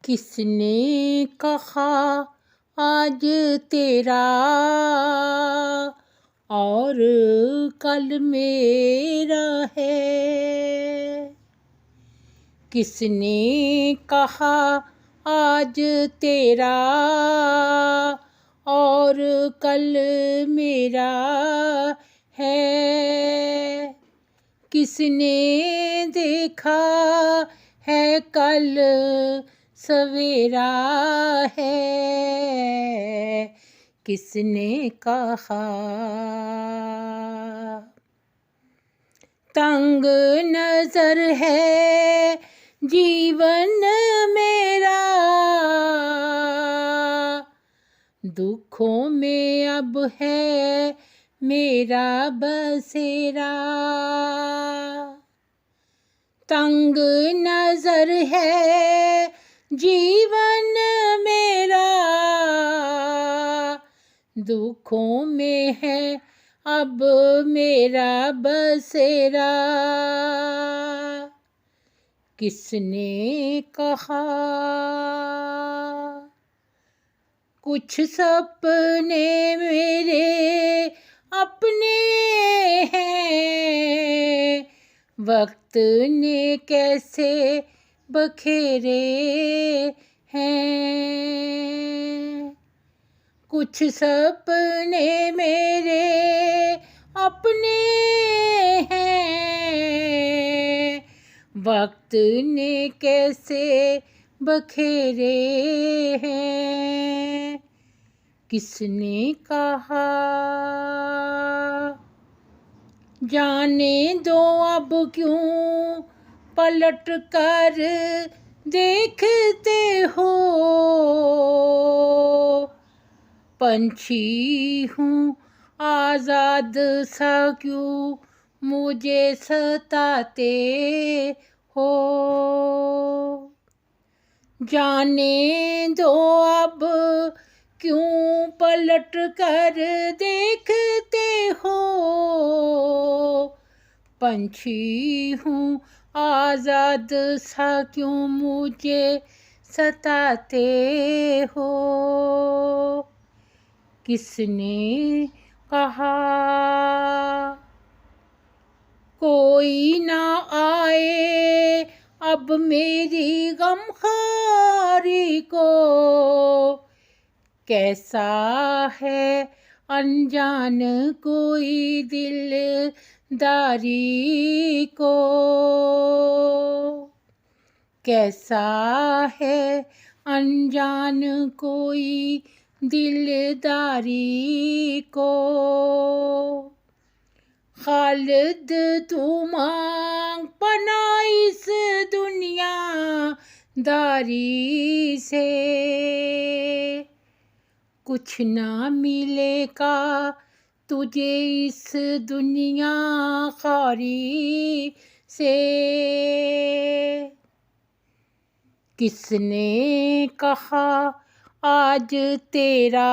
किसने कहा आज तेरा और कल मेरा है। किसने कहा आज तेरा और कल मेरा है। किसने देखा है कल सवेरा है। किसने कहा तंग नजर है जीवन मेरा, दुखों में अब है मेरा बसेरा। तंग नजर है जीवन मेरा, दुखों में है अब मेरा बसेरा। किसने कहा कुछ सपने मेरे अपने हैं, वक्त ने कैसे बखेरे हैं। कुछ सपने मेरे अपने हैं, वक्त ने कैसे बखेरे हैं। किसने कहा जाने दो अब क्यों पलट कर देखते हो। पंछी हूँ आज़ाद सा क्यों मुझे सताते हो। जाने दो अब क्यों पलट कर देखते हो। पंछी हूँ आज़ाद सा क्यों मुझे सताते हो। किसने कहा कोई ना आए अब मेरी गमखारी को। कैसा है अनजान कोई दिलदारी को। कैसा है अनजान कोई दिलदारी को। खालिद तू मांग पना इस दुनिया दारी से। कुछ ना मिलेगा तुझे इस दुनिया खारी से। किसने कहा आज तेरा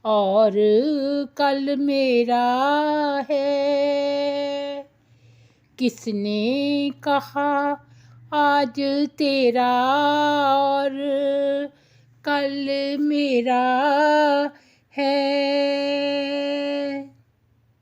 और कल मेरा है। किसने कहा आज तेरा और कल मेरा है।